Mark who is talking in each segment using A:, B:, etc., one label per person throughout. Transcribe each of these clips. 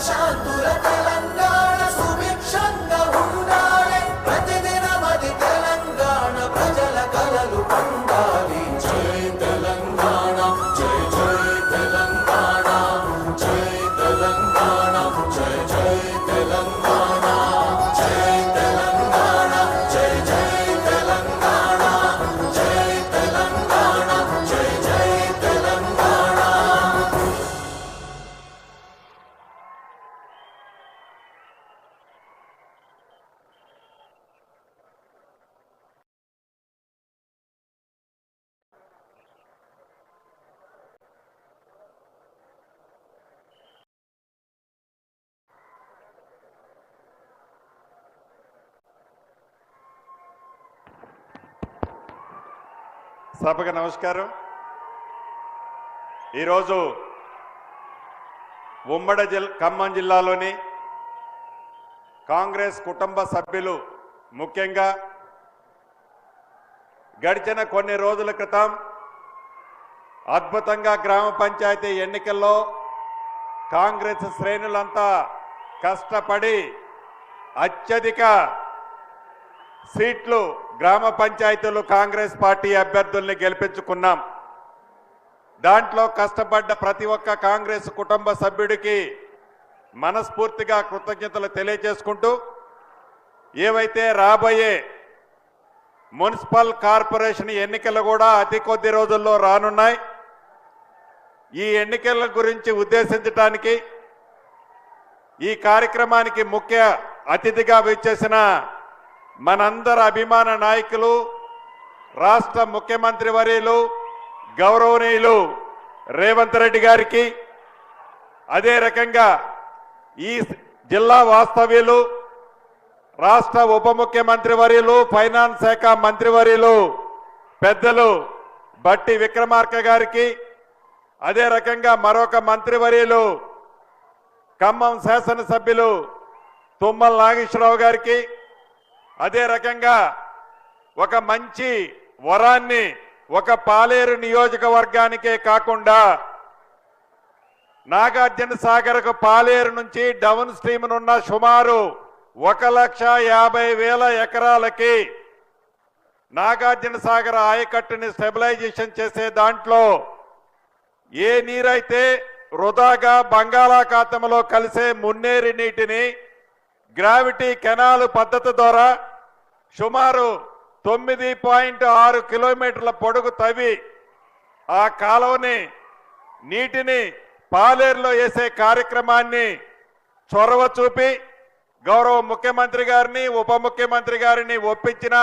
A: సుఖశాంతుల తెలంగాణ సుభిక్షంగా ఉండాలి ప్రతిదినమది తెలంగాణ ప్రజల కలలు పండాలి జై తెలంగాణ జై జై తెలంగాణ జై తెలంగాణ జై జై తెలంగాణ జై తెలంగాణ జై జై తెలంగాణ జై తెలంగాణ జై జై తెలంగాణ.
B: సభకు నమస్కారం. ఈరోజు ఉమ్మడి ఖమ్మం జిల్లాలోని కాంగ్రెస్ కుటుంబ సభ్యులు ముఖ్యంగా గడిచిన కొన్ని రోజుల క్రితం అద్భుతంగా గ్రామ పంచాయతీ ఎన్నికల్లో కాంగ్రెస్ శ్రేణులంతా కష్టపడి అత్యధిక సీట్లు గ్రామ పంచాయతీలు కాంగ్రెస్ పార్టీ అభ్యర్థుల్ని గెలిపించుకున్నాం. దాంట్లో కష్టపడ్డ ప్రతి ఒక్క కాంగ్రెస్ కుటుంబ సభ్యుడికి మనస్ఫూర్తిగా కృతజ్ఞతలు తెలియజేసుకుంటూ ఏవైతే రాబోయే మున్సిపల్ కార్పొరేషన్ ఎన్నికలు కూడా అతి కొద్ది రోజుల్లో రానున్నాయి. ఈ ఎన్నికల గురించి ఉద్దేశించడానికి ఈ కార్యక్రమానికి ముఖ్య అతిథిగా విచ్చేసిన మనందరి అభిమాన నాయకులు రాష్ట్ర ముఖ్యమంత్రి వర్యులు గౌరవనీయులు రేవంత్ రెడ్డి గారికి, అదే రకంగా ఈ జిల్లా వాస్తవ్యులు రాష్ట్ర ఉప ముఖ్యమంత్రి వర్యులు ఫైనాన్స్ శాఖ మంత్రివర్యులు పెద్దలు బట్టి విక్రమార్క గారికి, అదే రకంగా మరొక మంత్రివర్యులు ఖమ్మం శాసనసభ్యులు తుమ్మల నాగేశ్వరరావు గారికి, అదే రకంగా ఒక మంచి వరాన్ని ఒక పాలేరు నియోజకవర్గానికే కాకుండా నాగార్జున సాగర్కు పాలేరు నుంచి డౌన్ స్ట్రీమ్ నున్న సుమారు 1,50,000 ఎకరాలకి నాగార్జున సాగర్ ఆయకట్టుని స్టెబిలైజేషన్ చేసే దాంట్లో ఏ నీరైతే వృధాగా బంగాళాఖాతంలో కలిసే మున్నేరు నీటిని గ్రావిటీ కెనాల్ పద్ధతి ద్వారా సుమారు 9.6 కిలోమీటర్ల పొడుగు తవ్వి ఆ కాలువని నీటిని పాలేరులో వేసే కార్యక్రమాన్ని చొరవ చూపి గౌరవ ముఖ్యమంత్రి గారిని ఉప ముఖ్యమంత్రి గారిని ఒప్పించిన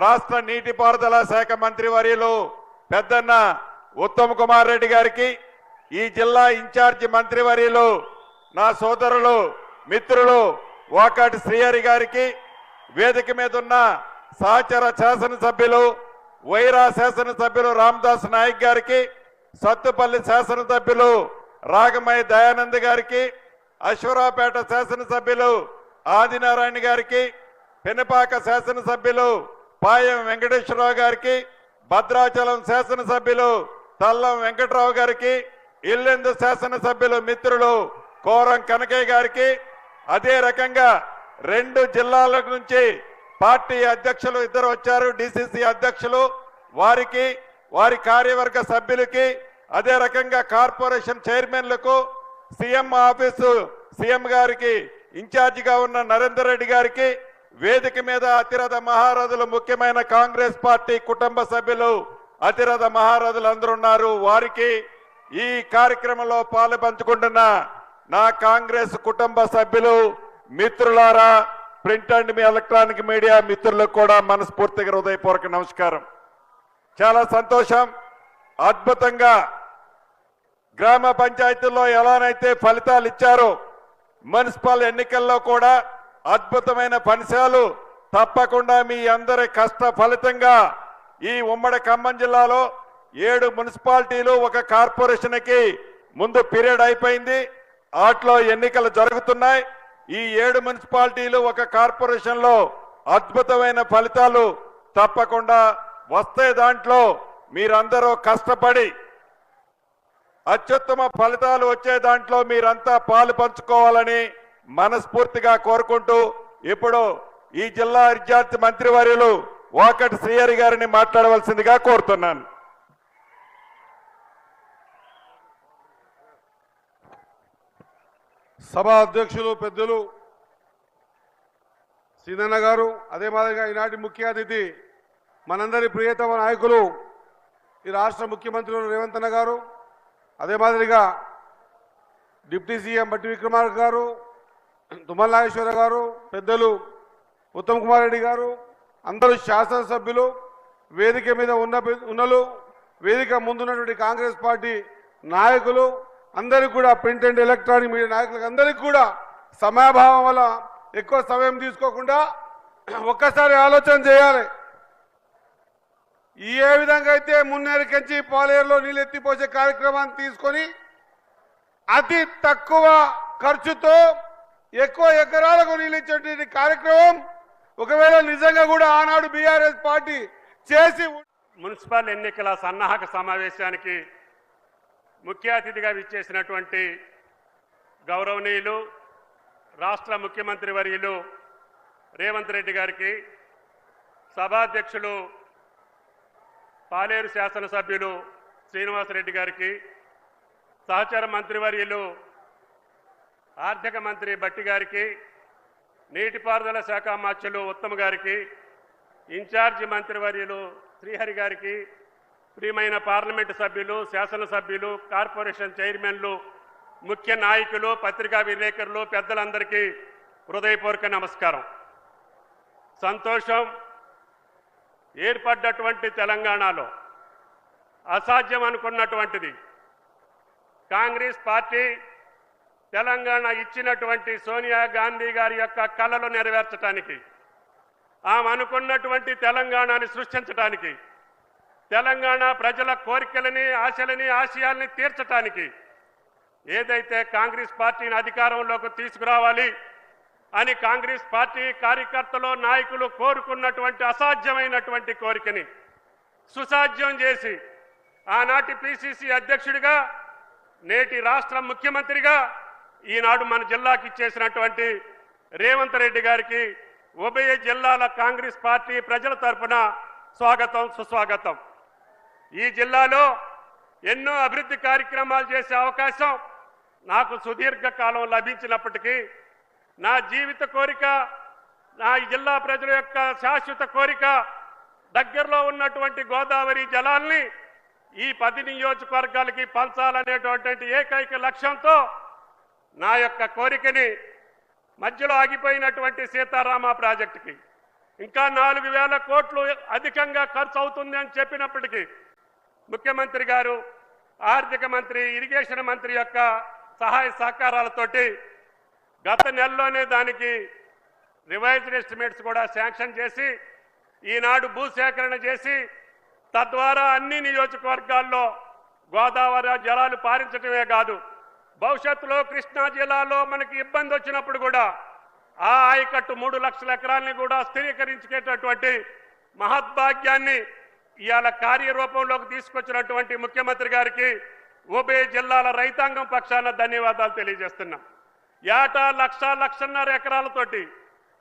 B: రాష్ట్ర నీటిపారుదల శాఖ మంత్రివర్యులు పెద్దన్న ఉత్తమ్ కుమార్ రెడ్డి గారికి, ఈ జిల్లా ఇన్ఛార్జి మంత్రివర్యులు నా సోదరులు మిత్రులు వాకాటి శ్రీహరి గారికి, వేదిక మీద ఉన్న సహచర శాసనసభ్యులు వైరా శాసనసభ్యులు రామదాస్ నాయక్ గారికి, సత్తుపల్లి శాసనసభ్యులు రాగమయ్య దయానంద్ గారికి, అశ్వరావుపేట శాసనసభ్యులు ఆదినారాయణ గారికి, పెనుపాక శాసనసభ్యులు పాయం వెంకటేశ్వరరావు గారికి, భద్రాచలం శాసనసభ్యులు తల్లం వెంకటరావు గారికి, ఇల్లెందు శాసనసభ్యులు మిత్రులు కోరం కనకయ్య గారికి, అదే రకంగా 2 జిల్లాల నుంచి పార్టీ అధ్యక్షులు ఇద్దరు వచ్చారు, డిసిసి అధ్యక్షులు వారికి, వారి కార్యవర్గ సభ్యులకి, అదే రకంగా కార్పొరేషన్ చైర్మన్లకు, సీఎం ఆఫీసు సీఎం గారికి ఇన్ఛార్జిగా ఉన్న నరేందర్ రెడ్డి గారికి, వేదిక మీద అతిరథ మహారథులు ముఖ్యమైన కాంగ్రెస్ పార్టీ కుటుంబ సభ్యులు అతిరథ మహారథులు అందరూ ఉన్నారు. వారికి ఈ కార్యక్రమంలో పాలు పంచుకుంటున్న నా కాంగ్రెస్ కుటుంబ సభ్యులు మిత్రులారా, ప్రింట్ అండ్ ఎలక్ట్రానిక్ మీడియా మిత్రులకు కూడా మనస్ఫూర్తిగా హృదయపూర్వక నమస్కారం. చాలా సంతోషం. అద్భుతంగా గ్రామ పంచాయతీల్లో ఎలానైతే ఫలితాలు ఇచ్చారో మున్సిపల్ ఎన్నికల్లో కూడా అద్భుతమైన ఫలితాలు తప్పకుండా మీ అందరి కష్ట ఫలితంగా ఈ ఉమ్మడి ఖమ్మం జిల్లాలో 7 మున్సిపాలిటీలు ఒక కార్పొరేషన్కి ముందు పీరియడ్ అయిపోయింది. వాటిలో ఎన్నికలు జరుగుతున్నాయి. ఈ 7 మున్సిపాలిటీలు ఒక కార్పొరేషన్లో అద్భుతమైన ఫలితాలు తప్పకుండా వస్తే దాంట్లో మీరందరూ కష్టపడి అత్యుత్తమ ఫలితాలు వచ్చే దాంట్లో మీరంతా పాలు పంచుకోవాలని మనస్ఫూర్తిగా కోరుకుంటూ ఇప్పుడు ఈ జిల్లా ఇన్ఛార్జ్ మంత్రివర్యులు వాకటి శ్రీహరి గారిని మాట్లాడవలసిందిగా కోరుతున్నాను.
C: సభా అధ్యక్షులు పెద్దలు సీనన్న గారు, అదే మాదిరిగా ఈనాటి ముఖ్య అతిథి మనందరి ప్రియతమ నాయకులు ఈ రాష్ట్ర ముఖ్యమంత్రులు రేవంత్ అన్న గారు, అదే మాదిరిగా డిప్యూటీ సీఎం బట్టి విక్రమార్క గారు, తుమ్మల నాగేశ్వర గారు, పెద్దలు ఉత్తమ్ కుమార్ రెడ్డి గారు, అందరూ శాసనసభ్యులు, వేదిక మీద ఉన్నలు, వేదిక ముందున్నటువంటి కాంగ్రెస్ పార్టీ నాయకులు అందరికీ కూడా, ప్రింట్ అండ్ ఎలక్ట్రానిక్ మీడియా నాయకులకు అందరికీ కూడా సమయాభావం వల్ల ఎక్కువ సమయం తీసుకోకుండా ఒక్కసారి ఆలోచన చేయాలి. ఏ విధంగా అయితే మున్నేరుకెంచి పాలేరులో నీళ్ళు ఎత్తిపోసే కార్యక్రమాన్ని తీసుకొని అతి తక్కువ ఖర్చుతో ఎక్కువ ఎకరాలకు నీళ్ళు ఇచ్చేటువంటి కార్యక్రమం ఒకవేళ నిజంగా కూడా ఆనాడు బీఆర్ఎస్ పార్టీ చేసి
D: మున్సిపల్ ఎన్నికల సన్నాహక సమావేశానికి ముఖ్య అతిథిగా విచ్చేసినటువంటి గౌరవనీయులు రాష్ట్ర ముఖ్యమంత్రి వర్యులు రేవంత్ రెడ్డి గారికి, సభాధ్యక్షులు పాలేరు శాసనసభ్యులు శ్రీనివాసరెడ్డి గారికి, సహచర మంత్రివర్యులు ఆర్థిక మంత్రి బట్టి గారికి, నీటిపారుదల శాఖ మార్చులు ఉత్తమ్ గారికి, ఇన్ఛార్జి మంత్రివర్యులు శ్రీహరి గారికి, ప్రియమైన పార్లమెంటు సభ్యులు, శాసనసభ్యులు, కార్పొరేషన్ చైర్మన్లు, ముఖ్య నాయకులు, పత్రికా విలేకరులు, పెద్దలందరికీ హృదయపూర్వక నమస్కారం. సంతోషం. ఏర్పడ్డటువంటి తెలంగాణలో అసాధ్యం అనుకున్నటువంటిది కాంగ్రెస్ పార్టీ తెలంగాణ ఇచ్చినటువంటి సోనియా గాంధీ గారి యొక్క కలలు నెరవేర్చడానికి, ఆమె అనుకున్నటువంటి తెలంగాణని సృష్టించడానికి, తెలంగాణ ప్రజల కోరికలని, ఆశలని, ఆశయాల్ని తీర్చడానికి ఏదైతే కాంగ్రెస్ పార్టీని అధికారంలోకి తీసుకురావాలి అని కాంగ్రెస్ పార్టీ కార్యకర్తలు, నాయకులు కోరుకున్నటువంటి అసాధ్యమైనటువంటి కోరికని సుసాధ్యం చేసి ఆనాటి పిసిసి అధ్యక్షుడిగా, నేటి రాష్ట్ర ముఖ్యమంత్రిగా ఈనాడు మన జిల్లాకి ఇచ్చేసినటువంటి రేవంత్ రెడ్డి గారికి ఉభయ జిల్లాల కాంగ్రెస్ పార్టీ ప్రజల తరఫున స్వాగతం, సుస్వాగతం. ఈ జిల్లాలో ఎన్నో అభివృద్ధి కార్యక్రమాలు చేసే అవకాశం నాకు సుదీర్ఘకాలం లభించినప్పటికీ నా జీవిత కోరిక, నా జిల్లా ప్రజల యొక్క శాశ్వత కోరిక దగ్గరలో ఉన్నటువంటి గోదావరి జలాల్ని ఈ 10 నియోజకవర్గాలకి పంచాలనేటువంటి ఏకైక లక్ష్యంతో నా యొక్క కోరికని మధ్యలో ఆగిపోయినటువంటి సీతారామ ప్రాజెక్టుకి ఇంకా 4000 కోట్లు అధికంగా ఖర్చు అవుతుంది అని చెప్పినప్పటికీ ముఖ్యమంత్రి గారు, ఆర్థిక మంత్రి, ఇరిగేషన్ మంత్రి యొక్క సహాయ సహకారాలతోటి గత నెలలోనే దానికి రివైజ్డ్ ఎస్టిమేట్స్ కూడా శాంక్షన్ చేసి ఈనాడు భూసేకరణ చేసి తద్వారా అన్ని నియోజకవర్గాల్లో గోదావరి జలాలు పారించడమే కాదు, భవిష్యత్తులో కృష్ణా జిల్లాలో మనకి ఇబ్బంది వచ్చినప్పుడు కూడా ఆ ఆయకట్టు 3 లక్షల ఎకరాలని కూడా స్థిరీకరించేటటువంటి మహద్భాగ్యాన్ని ఇవాళ కార్యరూపంలోకి తీసుకొచ్చినటువంటి ముఖ్యమంత్రి గారికి ఉభయ జిల్లాల రైతాంగం పక్షాన ధన్యవాదాలు తెలియజేస్తున్నాం. ఏటా 1,00,000-1,500 ఎకరాలతోటి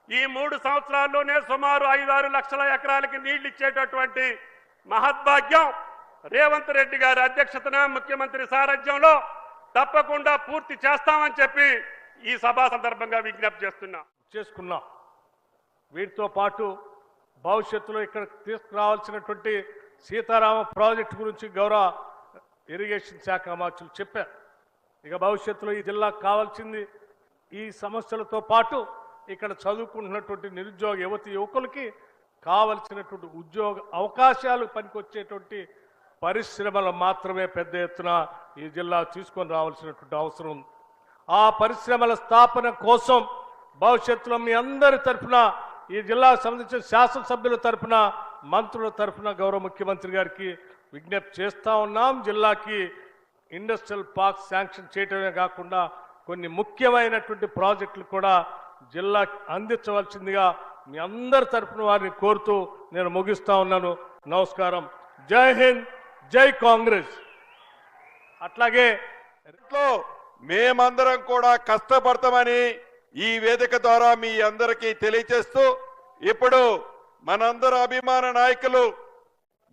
D: ఈ 3 సంవత్సరాల్లోనే సుమారు 5-6 లక్షల ఎకరాలకి నీళ్లు ఇచ్చేటటువంటి మహద్భాగ్యం రేవంత్ రెడ్డి గారి అధ్యక్షతన ముఖ్యమంత్రి సారథ్యంలో తప్పకుండా పూర్తి చేస్తామని చెప్పి ఈ సభా సందర్భంగా విజ్ఞప్తి
E: చేసుకున్నాం. వీటితో పాటు భవిష్యత్తులో ఇక్కడ తీసుకురావాల్సినటువంటి సీతారామ ప్రాజెక్టు గురించి గౌరవ ఇరిగేషన్ శాఖ మంత్రులు చెప్పారు. ఇక భవిష్యత్తులో ఈ జిల్లాకు కావాల్సింది ఈ సమస్యలతో పాటు ఇక్కడ చదువుకుంటున్నటువంటి నిరుద్యోగ యువకులకి కావలసినటువంటి ఉద్యోగ అవకాశాలు పనికొచ్చేటువంటి పరిశ్రమలు మాత్రమే పెద్ద ఎత్తున ఈ జిల్లా తీసుకొని రావాల్సినటువంటి అవసరం ఉంది. ఆ పరిశ్రమల స్థాపన కోసం భవిష్యత్తులో మీ అందరి తరఫున, ఈ జిల్లాకు సంబంధించిన శాసనసభ్యుల తరఫున, మంత్రుల తరఫున గౌరవ ముఖ్యమంత్రి గారికి విజ్ఞప్తి చేస్తూ ఉన్నాం. జిల్లాకి ఇండస్ట్రియల్ పార్క్ శాంక్షన్ చేయటమే కాకుండా కొన్ని ముఖ్యమైనటువంటి ప్రాజెక్టులు కూడా జిల్లాకి అందించవలసిందిగా మీ అందరి తరఫున వారిని కోరుతూ నేను ముగిస్తా ఉన్నాను. నమస్కారం. జై హింద్, జై కాంగ్రెస్. అట్లాగే
B: ఇంట్లో మేమందరం కూడా కష్టపడతామని ఈ వేదిక ద్వారా మీ అందరికీ తెలియజేస్తూ ఇప్పుడు మనందరి అభిమాన నాయకులు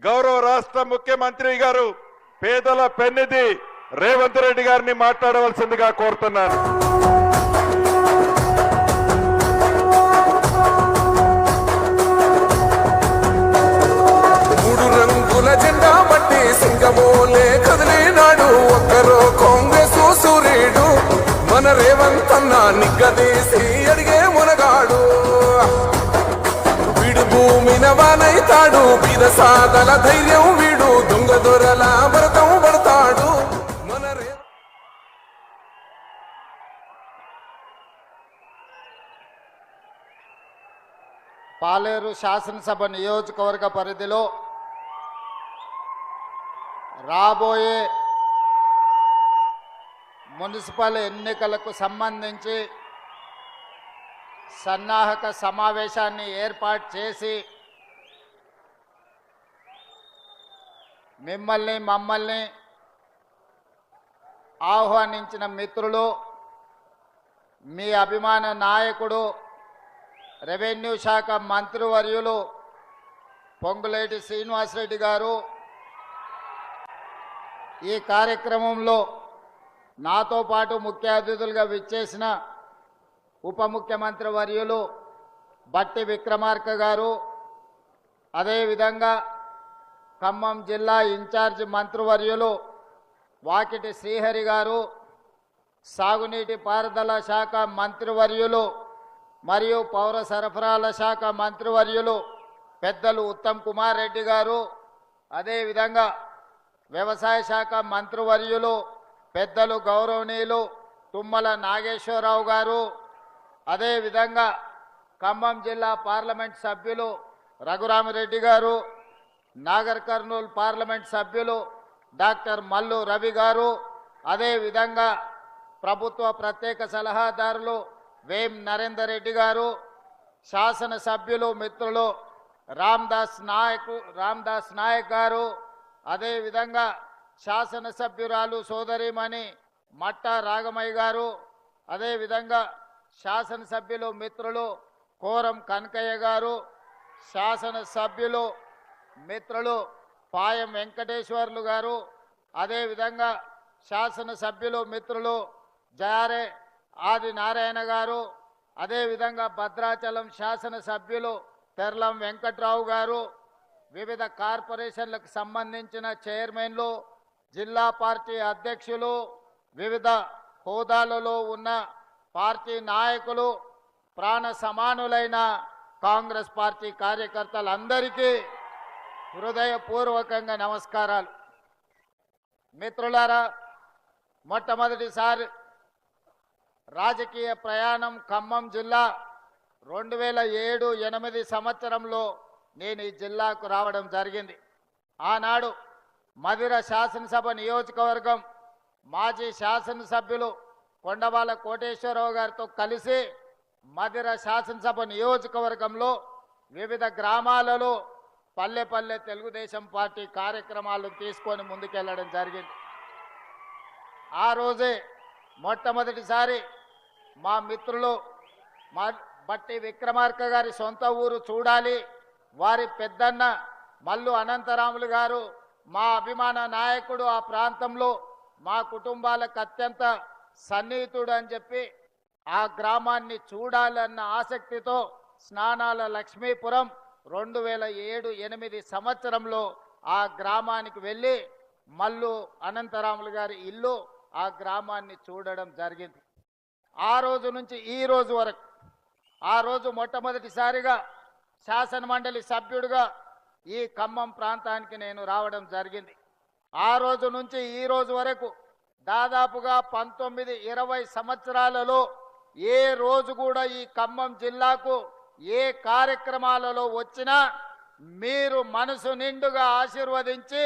B: గౌరవ రాష్ట్ర ముఖ్యమంత్రి గారు పేదల పెన్నిధి రేవంత్ రెడ్డి గారిని మాట్లాడవలసిందిగా కోరుతున్నాను.
F: జెండా బట్టి సింగమోలే కదిలినాడు ఒక్కరో కాంగ్రెస్ సూర్యుడు మన రేవంత్ అన్న నిగ్గదీసి అడిగే మునగాడు వీడు భూమిన వానైతాడు బీద సాదల ధైర్యం వీడు దొంగ దొరల భరతం పడతాడు మన
G: పాలేరు శాసనసభ నియోజకవర్గ పరిధిలో రాబోయే మున్సిపల్ ఎన్నికలకు సంబంధించి సన్నాహక సమావేశాన్ని ఏర్పాటు చేసి మమ్మల్ని ఆహ్వానించిన మిత్రులు, మీ అభిమాన నాయకుడు రెవెన్యూ శాఖ మంత్రివర్యులు పొంగులేటి శ్రీనివాసరెడ్డి గారు, ఈ కార్యక్రమంలో నాతో పాటు ముఖ్య అతిథులుగా విచ్చేసిన ఉప ముఖ్యమంత్రి వర్యులు బట్టి విక్రమార్క గారు, అదేవిధంగా ఖమ్మం జిల్లా ఇన్ఛార్జ్ మంత్రివర్యులు వాకిటి శ్రీహరి గారు, సాగునీటి పారుదల శాఖ మంత్రివర్యులు మరియు పౌర సరఫరాల శాఖ మంత్రివర్యులు పెద్దలు ఉత్తమ్ కుమార్ రెడ్డి గారు, అదేవిధంగా వ్యవసాయ శాఖ మంత్రివర్యులు పెద్దలు గౌరవనీయులు తుమ్మల నాగేశ్వరరావు గారు, అదేవిధంగా ఖమ్మం జిల్లా పార్లమెంట్ సభ్యులు రఘురామిరెడ్డి గారు, నాగర్ కర్నూలు పార్లమెంట్ సభ్యులు డాక్టర్ మల్లు రవి గారు, అదేవిధంగా ప్రభుత్వ ప్రత్యేక సలహాదారులు వేం నరేందర్ రెడ్డి గారు, శాసనసభ్యులు మిత్రులు రామ్దాస్ నాయక్ గారు, అదేవిధంగా శాసనసభ్యురాలు సోదరిమణి మట్టా రాగమయ్య గారు, అదేవిధంగా శాసనసభ్యులు మిత్రులు కోరం కనకయ్య గారు, శాసనసభ్యులు మిత్రులు పాయం వెంకటేశ్వర్లు గారు, అదేవిధంగా శాసనసభ్యులు మిత్రులు జారే ఆది నారాయణ గారు, అదేవిధంగా భద్రాచలం శాసనసభ్యులు తెర్లం వెంకట్రావు గారు, వివిధ కార్పొరేషన్లకు సంబంధించిన చైర్మన్లు, జిల్లా పార్టీ అధ్యక్షులు, వివిధ హోదాలలో ఉన్న పార్టీ నాయకులు, ప్రాణ సమానులైన కాంగ్రెస్ పార్టీ కార్యకర్తలందరికీ హృదయపూర్వకంగా నమస్కారాలు. మిత్రులారా, మొట్టమొదటిసారి రాజకీయ ప్రయాణం ఖమ్మం జిల్లా 2007-8 సంవత్సరంలో నేను ఈ జిల్లాకు రావడం జరిగింది. ఆనాడు మధిర శాసనసభ నియోజకవర్గం మాజీ శాసనసభ్యులు కొండవాళ్ళ కోటేశ్వరరావు గారితో కలిసి మధిర శాసనసభ నియోజకవర్గంలో వివిధ గ్రామాలలో పల్లె పల్లె తెలుగుదేశం పార్టీ కార్యక్రమాలు తీసుకొని ముందుకెళ్లడం జరిగింది. ఆ రోజే మొట్టమొదటిసారి మా మిత్రులు బట్టి విక్రమార్క గారి సొంత ఊరు చూడాలి, వారి పెద్దన్న మల్లు అనంతరాములు గారు మా అభిమాన నాయకుడు, ఆ ప్రాంతంలో మా కుటుంబాలకు అత్యంత సన్నిహితుడు అని చెప్పి ఆ గ్రామాన్ని చూడాలన్న ఆసక్తితో స్నానాల లక్ష్మీపురం 2007-8 సంవత్సరంలో ఆ గ్రామానికి వెళ్ళి మల్లు అనంతరాములు గారి ఇల్లు, ఆ గ్రామాన్ని చూడడం జరిగింది. ఆ రోజు నుంచి ఈ రోజు వరకు, ఆ రోజు మొట్టమొదటిసారిగా శాసనమండలి సభ్యుడిగా ఈ ఖమ్మం ప్రాంతానికి నేను రావడం జరిగింది. ఆ రోజు నుంచి ఈ రోజు వరకు దాదాపుగా 19-20 సంవత్సరాలలో ఏ రోజు కూడా ఈ ఖమ్మం జిల్లాకు ఏ కార్యక్రమాలలో వచ్చినా మీరు మనసు నిండుగా ఆశీర్వదించి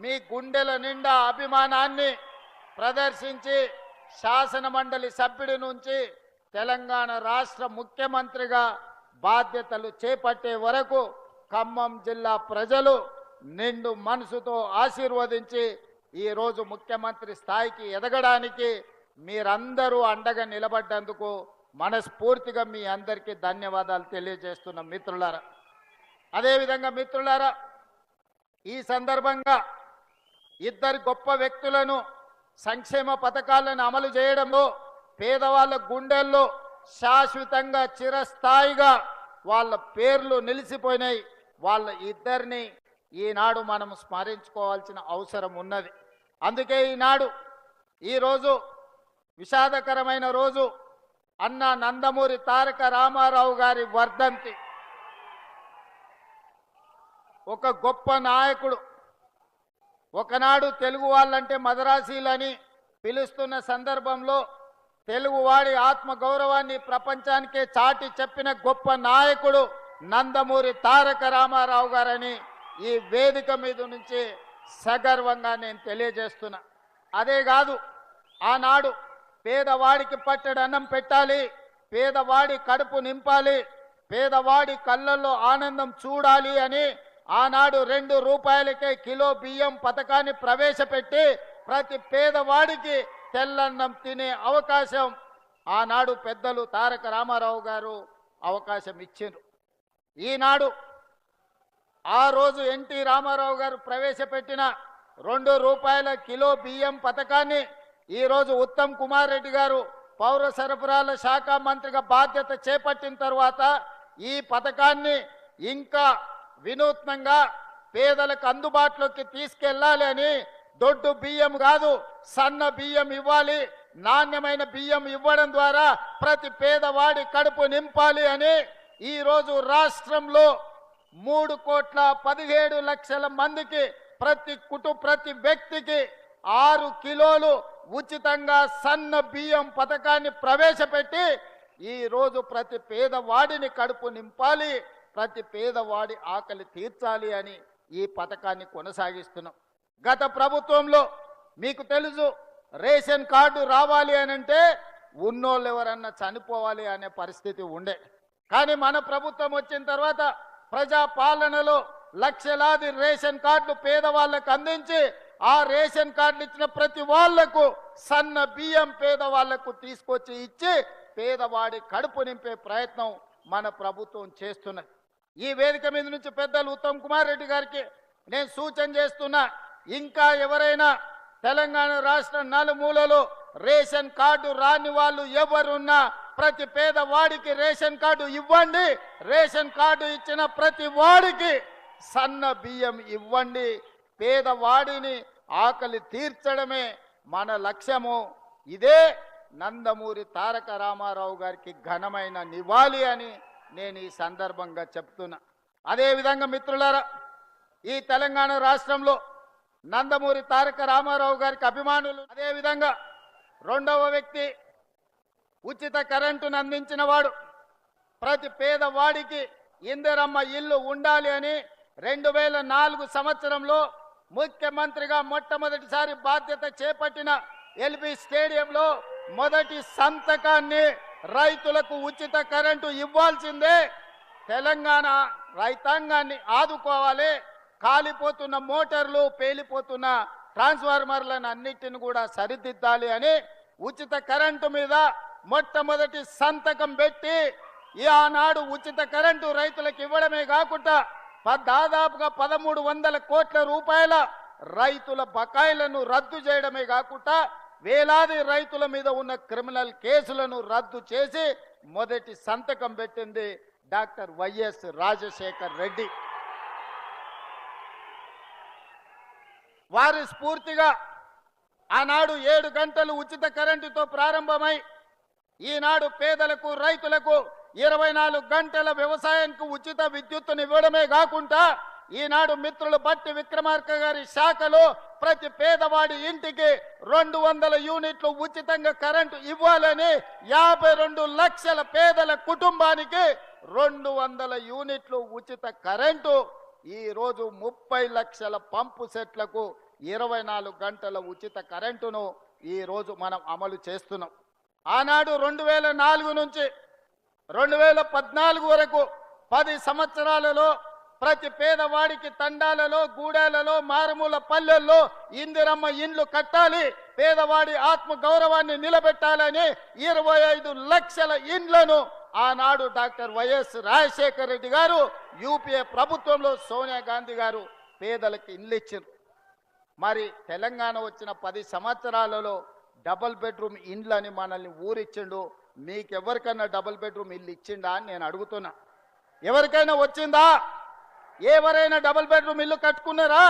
G: మీ గుండెల నిండా అభిమానాన్ని ప్రదర్శించి శాసనమండలి సభ్యుడి నుంచి తెలంగాణ రాష్ట్ర ముఖ్యమంత్రిగా బాధ్యతలు చేపట్టే వరకు ఖమ్మం జిల్లా ప్రజలు నిండు మనసుతో ఆశీర్వదించి ఈరోజు ముఖ్యమంత్రి స్థాయికి ఎదగడానికి మీరందరూ అండగా నిలబడ్డందుకు మనస్ఫూర్తిగా మీ అందరికీ ధన్యవాదాలు తెలియజేస్తున్నాం మిత్రులారా. అదేవిధంగా మిత్రులారా, ఈ సందర్భంగా ఇద్దరు గొప్ప వ్యక్తులను సంక్షేమ పథకాలను అమలు చేయడంలో పేదవాళ్ళ గుండెల్లో శాశ్వతంగా చిరస్థాయిగా వాళ్ళ పేర్లు నిలిచిపోయినాయి. వాళ్ళ ఇద్దరిని ఈనాడు మనం స్మరించుకోవాల్సిన అవసరం ఉన్నది. అందుకే ఈరోజు విషాదకరమైన రోజు అన్న నందమూరి తారక రామారావు గారి వర్ధంతి. ఒక గొప్ప నాయకుడు. ఒకనాడు తెలుగు వాళ్ళంటే మదరాసీలని పిలుస్తున్న సందర్భంలో తెలుగువాడి ఆత్మగౌరవాన్ని ప్రపంచానికే చాటి చెప్పిన గొప్ప నాయకుడు నందమూరి తారక రామారావు గారని ఈ వేదిక మీద నుంచి సగర్వంగా నేను తెలియజేస్తున్నా. అదే కాదు, ఆనాడు పేదవాడికి పట్టెడు అన్నం పెట్టాలి, పేదవాడి కడుపు నింపాలి, పేదవాడి కళ్ళల్లో ఆనందం చూడాలి అని ఆనాడు 2 రూపాయలకే కిలో బియ్యం పథకాన్ని ప్రవేశపెట్టి ప్రతి పేదవాడికి తెల్లన్నం తినే అవకాశం ఆనాడు పెద్దలు తారక రామారావు గారు అవకాశం ఇచ్చారు. ఈనాడు ఆ రోజు ఎన్టీ రామారావు గారు ప్రవేశపెట్టిన 2 రూపాయల కిలో బియ్యం పథకాన్ని ఈరోజు ఉత్తమ్ కుమార్ రెడ్డి గారు పౌర సరఫరాల శాఖ మంత్రిగా బాధ్యత చేపట్టిన తర్వాత ఈ పథకాన్ని ఇంకా వినూత్నంగా పేదలకు అందుబాటులోకి తీసుకెళ్లాలి అని దొడ్డు బియ్యం కాదు సన్న బియ్యం ఇవ్వాలి, నాణ్యమైన బియ్యం ఇవ్వడం ద్వారా ప్రతి పేదవాడి కడుపు నింపాలి అని ఈరోజు రాష్ట్రంలో 3,17,00,000 మందికి ప్రతి వ్యక్తికి 6 కిలోలు ఉచితంగా సన్న బియ్యం పథకాన్ని ప్రవేశపెట్టి ఈరోజు ప్రతి పేదవాడిని కడుపు నింపాలి, ప్రతి పేదవాడి ఆకలి తీర్చాలి అని ఈ పథకాన్ని కొనసాగిస్తున్నాం. గత ప్రభుత్వంలో మీకు తెలుసు, రేషన్ కార్డు రావాలి అని అంటే ఉన్నోళ్ళు ఎవరన్నా చనిపోవాలి అనే పరిస్థితి ఉండే. కానీ మన ప్రభుత్వం వచ్చిన తర్వాత ప్రజా పాలనలో లక్షలాది రేషన్ కార్డులు పేదవాళ్ళకు అందించి ఆ రేషన్ కార్డులు ఇచ్చిన ప్రతి వాళ్లకు సన్న బియ్యం పేదవాళ్లకు తీసుకొచ్చి ఇచ్చి పేదవాడి కడుపు నింపే ప్రయత్నం మన ప్రభుత్వం చేస్తున్నది. ఈ వేదిక మీద నుంచి పెద్దలు ఉత్తమ్ కుమార్ రెడ్డి గారికి నేను సూచన చేస్తున్నా, ఇంకా ఎవరైనా తెలంగాణ రాష్ట్ర నలుమూలలో రేషన్ కార్డు రాని వాళ్ళు ఎవరున్నా ప్రతి పేదవాడికి రేషన్ కార్డు ఇవ్వండి. రేషన్ కార్డు ఇచ్చిన ప్రతి వాడికి సన్న బియ్యం ఇవ్వండి. పేదవాడిని ఆకలి తీర్చడమే మన లక్ష్యము. ఇదే నందమూరి తారక రామారావు గారికి ఘనమైన నివాళి అని నేను ఈ సందర్భంగా చెప్తున్నా. అదేవిధంగా మిత్రులారా, ఈ తెలంగాణ రాష్ట్రంలో నందమూరి తారక రామారావు గారికి అభిమానులు. అదేవిధంగా రెండవ వ్యక్తి ఉచిత కరెంటును అందించిన వాడు. ప్రతి పేదవాడికి ఇందిరమ్మ ఇల్లు ఉండాలి అని 2004 సంవత్సరంలో ముఖ్యమంత్రిగా మొట్టమొదటిసారి బాధ్యత చేపట్టిన ఎల్బీ స్టేడియంలో మొదటి సంతకాన్ని రైతులకు ఉచిత కరెంటు ఇవ్వాల్సిందే. తెలంగాణ రైతాంగాన్ని ఆదుకోవాలి. కాలిపోతున్న మోటార్లు, పేలిపోతున్న ట్రాన్స్ఫార్మర్లను అన్నిటిని కూడా సరిదిద్దాలి అని ఉచిత కరెంటు మీద మొట్టమొదటి సంతకం పెట్టి ఆనాడు ఉచిత కరెంటు రైతులకు ఇవ్వడమే కాకుండా దాదాపుగా 1,300 కోట్ల రూపాయల రైతుల బకాయిలను రద్దు చేయడమే కాకుండా వేలాది రైతుల మీద ఉన్న క్రిమినల్ కేసులను రద్దు చేసి మొదటి సంతకం పెట్టింది డాక్టర్ వైఎస్ రాజశేఖర్ రెడ్డి. వారి స్ఫూర్తిగా ఆనాడు 7 గంటలు ఉచిత కరెంటుతో ప్రారంభమై ఈనాడు పేదలకు రైతులకు 24 గంటల వ్యవసాయానికి ఉచిత విద్యుత్తును ఇవ్వడమే కాకుండా ఈనాడు మిత్రులు బట్టి విక్రమార్క గారి శాఖలో ప్రతి పేదవాడి ఇంటికి 200 యూనిట్లు ఉచితంగా కరెంటు ఇవ్వాలని 52 లక్షల పేదల కుటుంబానికి 200 యూనిట్లు ఉచిత కరెంటు, ఈ రోజు 30 లక్షల పంపు సెట్లకు 24 గంటల ఉచిత కరెంటును ఈ రోజు మనం అమలు చేస్తున్నాం. ఆనాడు 2004 నుంచి 2014 వరకు 10 సంవత్సరాలలో ప్రతి పేదవాడికి తండాలలో గూడాలలో మారుమూల పల్లెల్లో ఇందిరమ్మ ఇండ్లు కట్టాలి, పేదవాడి ఆత్మ గౌరవాన్ని నిలబెట్టాలని 25 లక్షల ఇండ్లను ఆనాడు డాక్టర్ వైఎస్ రాజశేఖర రెడ్డి గారు యూపీఏ ప్రభుత్వంలో సోనియా గాంధీ గారు పేదలకు ఇండ్లు ఇచ్చారు. మరి తెలంగాణ వచ్చిన 10 సంవత్సరాలలో డబుల్ బెడ్రూమ్ ఇండ్లు అని మనల్ని ఊరిచ్చిండు. మీకెవరికైనా డబుల్ బెడ్రూమ్ ఇల్లు ఇచ్చిండా అని నేను అడుగుతున్నా. ఎవరికైనా వచ్చిందా? ఎవరైనా డబుల్ బెడ్రూమ్ ఇల్లు కట్టుకున్నారా?